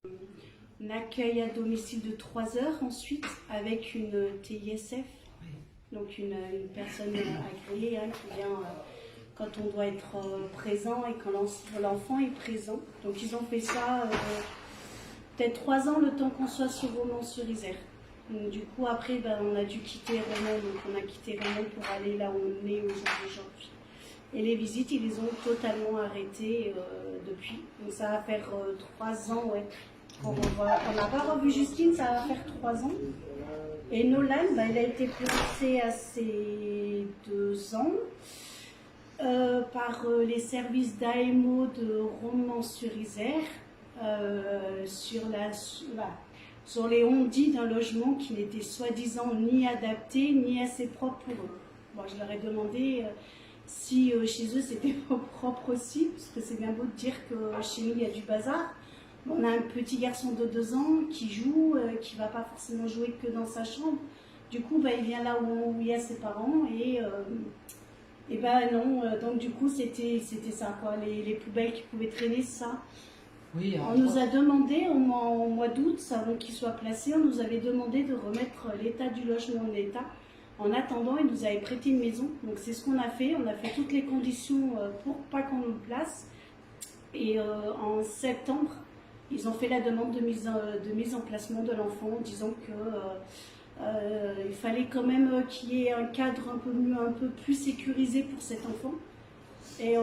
Un accueil à domicile de 3 heures ensuite avec une TISF, donc une personne agréée qui vient quand on doit être présent et quand l'enfant est présent. Donc ils ont fait ça peut-être 3 ans, le temps qu'on soit sur Romans-sur-Isère. Du coup après on a dû quitter Romans, donc on a quitté Romans pour aller là où on est aujourd'hui. Et les visites, ils les ont totalement arrêtées depuis. Donc ça va faire 3 ans, ouais. On n'a pas revu Justine, ça va faire 3 ans. Et Nolan, il a été placé à ses 2 ans par les services d'AMO de Romans-sur-Isère sur les ondits d'un logement qui n'était soi-disant ni adapté ni assez propre pour eux. Bon, je leur ai demandé si chez eux c'était propre aussi, parce que c'est bien beau de dire que chez nous il y a du bazar. On a un petit garçon de 2 ans qui joue, qui ne va pas forcément jouer que dans sa chambre. Du coup, il vient là où il y a ses parents et non. Donc du coup, c'était ça, quoi. Les poubelles qui pouvaient traîner, ça. Oui, on nous a demandé au mois d'août, avant qu'il soit placé, on nous avait demandé de remettre l'état du logement en état. En attendant, ils nous avaient prêté une maison. Donc c'est ce qu'on a fait. On a fait toutes les conditions pour pas qu'on nous place. Et en septembre, ils ont fait la demande de mise en placement de l'enfant en disant qu'il fallait quand même qu'il y ait un cadre un peu plus sécurisé pour cet enfant. Et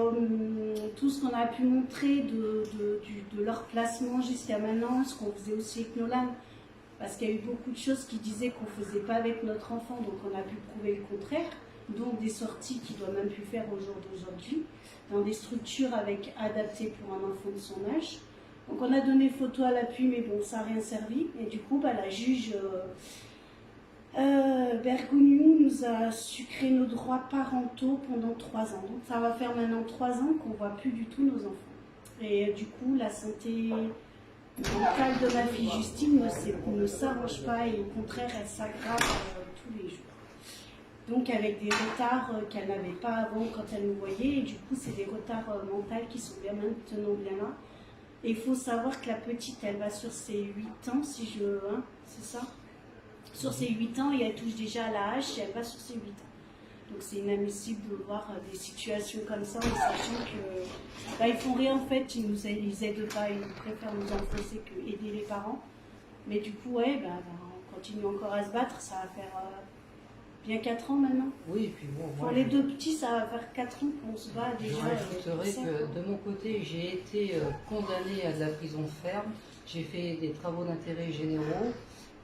tout ce qu'on a pu montrer de leur placement jusqu'à maintenant, ce qu'on faisait aussi avec Nolan, parce qu'il y a eu beaucoup de choses qui disaient qu'on ne faisait pas avec notre enfant, donc on a pu prouver le contraire, donc des sorties qu'il ne doit même plus faire au jour d'aujourd'hui, dans des structures adaptées pour un enfant de son âge. Donc on a donné photo à l'appui, mais bon, ça n'a rien servi. Et du coup, la juge Bergouniou nous a sucré nos droits parentaux pendant 3 ans. Donc ça va faire maintenant 3 ans qu'on ne voit plus du tout nos enfants. Et du coup, la santé mentale de ma fille Justine ne s'arrange pas et au contraire, elle s'aggrave tous les jours. Donc avec des retards qu'elle n'avait pas avant quand elle nous voyait. Et du coup, c'est des retards mentaux qui sont bien maintenant bien là. Et il faut savoir que la petite, elle va sur ses 8 ans, c'est ça? Sur ses 8 ans, et elle touche déjà à la hache et elle va sur ses 8 ans. Donc c'est inadmissible de voir des situations comme ça, en sachant que ils font rien en fait, ils aident pas, ils préfèrent nous enfoncer que aider les parents. Mais du coup, on continue encore à se battre, ça va faire bien 4 ans maintenant. Oui, et puis bon, pour les 2 petits, ça va faire 4 ans qu'on se bat déjà. Je rajouterais que de mon côté, j'ai été condamnée à de la prison ferme. J'ai fait des travaux d'intérêt généraux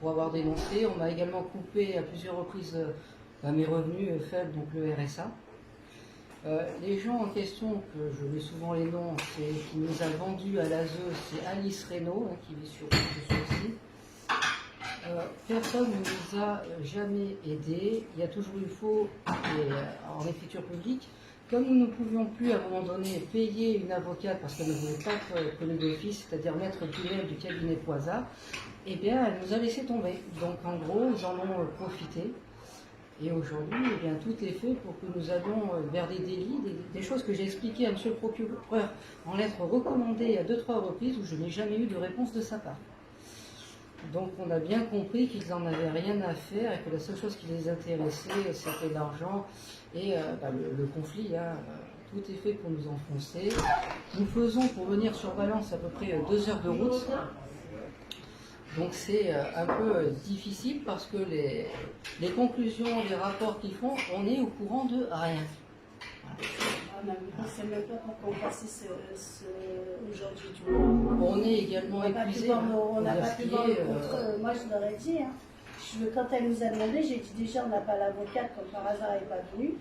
pour avoir dénoncé. On m'a également coupé à plusieurs reprises mes revenus faibles, donc le RSA. Les gens en question, que je mets souvent les noms, qui nous a vendu à l'ASE, c'est Alice Reynaud, qui vit sur le site. Personne ne nous a jamais aidés. Il y a toujours eu faux en écriture publique. Comme nous ne pouvions plus à un moment donné payer une avocate parce qu'elle ne voulait pas être connue d'office, c'est-à-dire maître Pinel du cabinet Poisat, eh bien elle nous a laissé tomber. Donc en gros, ils en ont profité. Et aujourd'hui, eh bien, tout est fait pour que nous allions vers des délits, des choses que j'ai expliquées à M. le procureur en lettres recommandées à 2-3 reprises où je n'ai jamais eu de réponse de sa part. Donc on a bien compris qu'ils n'en avaient rien à faire et que la seule chose qui les intéressait, c'était l'argent et le conflit. Tout est fait pour nous enfoncer. Nous faisons pour venir sur Valence à peu près 2 heures de route. Donc c'est un peu difficile parce que les conclusions, les rapports qu'ils font, on est au courant de rien. Voilà. On ne sait même pas pourquoi on passait aujourd'hui. On est également épuisé. On n'a pas pu voir le contre. Moi, je leur ai dit. Quand elle nous a demandé, j'ai dit déjà, on n'a pas l'avocate, comme par hasard, elle n'est pas venue.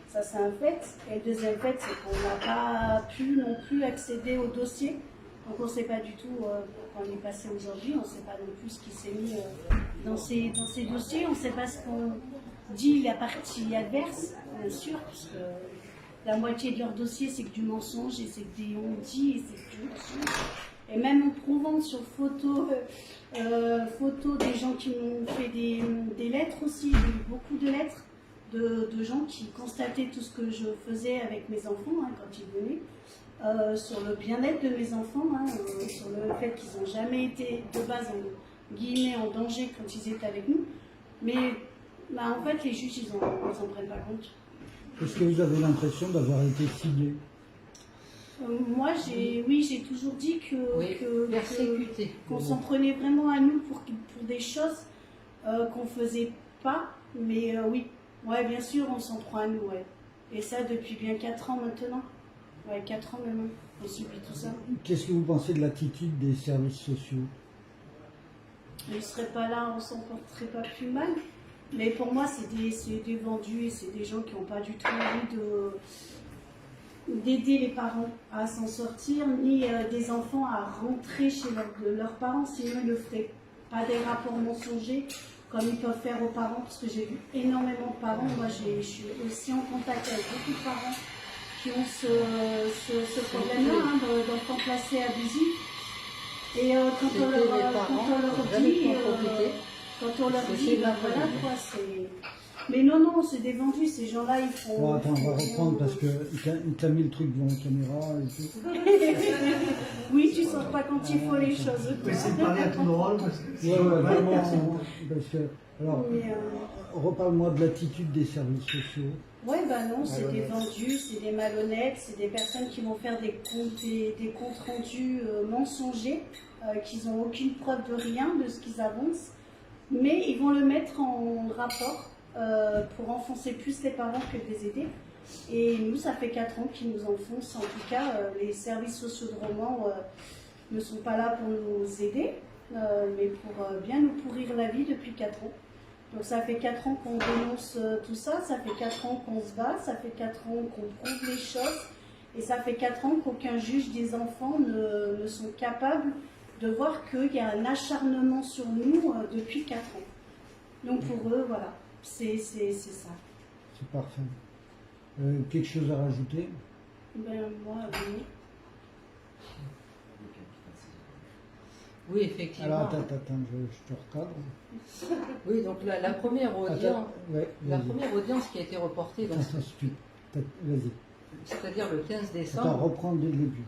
Ça, c'est un fait. Et le deuxième fait, c'est qu'on n'a pas pu non plus accéder au dossier. Donc, on ne sait pas du tout pourquoi on est passé aujourd'hui. On ne sait pas non plus ce qui s'est mis dans ces dossiers. On ne sait pas ce qu'on dit la partie adverse, bien sûr, parce que la moitié de leur dossier, c'est que du mensonge, et c'est que des on-dit, et c'est que du mensonge. Et même en prouvant sur photo des gens qui m'ont fait des lettres aussi, j'ai eu beaucoup de lettres de gens qui constataient tout ce que je faisais avec mes enfants quand ils venaient. sur le bien-être de mes enfants, hein, sur le fait qu'ils n'ont jamais été de base en guillemets en danger quand ils étaient avec nous. Mais bah, en fait, les juges, ils s'en prennent pas compte. Est-ce que vous avez l'impression d'avoir été ciblé? Moi, j'ai toujours dit Oui, persécuté. qu'on s'en prenait vraiment à nous pour des choses qu'on faisait pas. Mais oui, ouais, bien sûr, on s'en prend à nous, ouais. Et ça depuis bien 4 ans maintenant. Ouais, 4 ans maintenant, on subit tout ça. Qu'est-ce que vous pensez de l'attitude des services sociaux? Ils ne seraient pas là, on s'en porterait pas plus mal. Mais pour moi, c'est des vendus et c'est des gens qui n'ont pas du tout envie d'aider les parents à s'en sortir, ni des enfants à rentrer chez leurs parents, sinon ils le feraient. Pas des rapports mensongers comme ils peuvent faire aux parents, parce que j'ai vu énormément de parents. Moi, je suis aussi en contact avec beaucoup de parents qui ont ce problème-là, hein, d'enfants placés abusifs. Et quand on leur dit, ben voilà quoi, c'est... Mais non, c'est des vendus, ces gens-là, ils font... Bon, attends, on va reprendre parce qu'il t'a mis le truc devant la caméra et tout. Oui, tu sens pas quand il faut les choses. On peut essayer de parler à tout drôle parce que... Ouais, vraiment, parce que... Alors, Mais, reparle-moi de l'attitude des services sociaux. ouais, bah non, c'est des vendus, c'est des malhonnêtes, c'est des personnes qui vont faire des comptes rendus mensongers, qu'ils n'ont aucune preuve de rien, de ce qu'ils avancent, mais ils vont le mettre en rapport pour enfoncer plus les parents que de les aider. Et nous, ça fait 4 ans qu'ils nous enfoncent. En tout cas, les services sociaux de Romans ne sont pas là pour nous aider, mais pour bien nous pourrir la vie depuis 4 ans. Donc ça fait 4 ans qu'on dénonce tout ça, ça fait 4 ans qu'on se bat, ça fait 4 ans qu'on prouve les choses, et ça fait 4 ans qu'aucun juge des enfants ne sont capables de voir qu'il y a un acharnement sur nous depuis 4 ans. Donc pour eux, voilà, c'est ça. C'est parfait. Quelque chose à rajouter? Ben moi, oui. Oui, effectivement. Alors attends, je te recadre. Oui, donc la première audience, Ouais, la première audience qui a été reportée, donc, Attends, vas-y. c'est-à-dire le 15 Attends, décembre. reprends dès le début.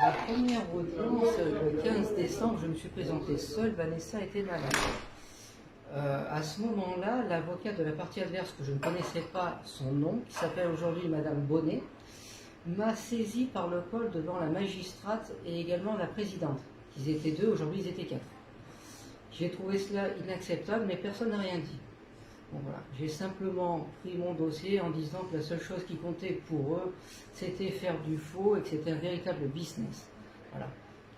La première audience, le 15 décembre, je me suis présentée seule, Vanessa était malade. À ce moment-là, l'avocate de la partie adverse, que je ne connaissais pas son nom, qui s'appelle aujourd'hui Madame Bonnet, m'a saisi par le col devant la magistrate et également la présidente. Ils étaient 2, aujourd'hui ils étaient 4. J'ai trouvé cela inacceptable, mais personne n'a rien dit. Bon, voilà. J'ai simplement pris mon dossier en disant que la seule chose qui comptait pour eux, c'était faire du faux et que c'était un véritable business. Voilà.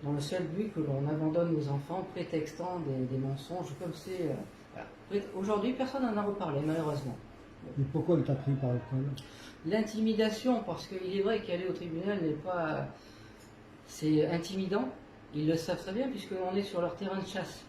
Dans le seul but que l'on abandonne nos enfants, prétextant des mensonges comme c'est... voilà. Aujourd'hui, personne n'en a reparlé, malheureusement. Et pourquoi elle t'a pris par le col? L'intimidation, parce qu'il est vrai qu'aller au tribunal n'est pas... C'est intimidant. Ils le savent très bien, puisqu'on est sur leur terrain de chasse.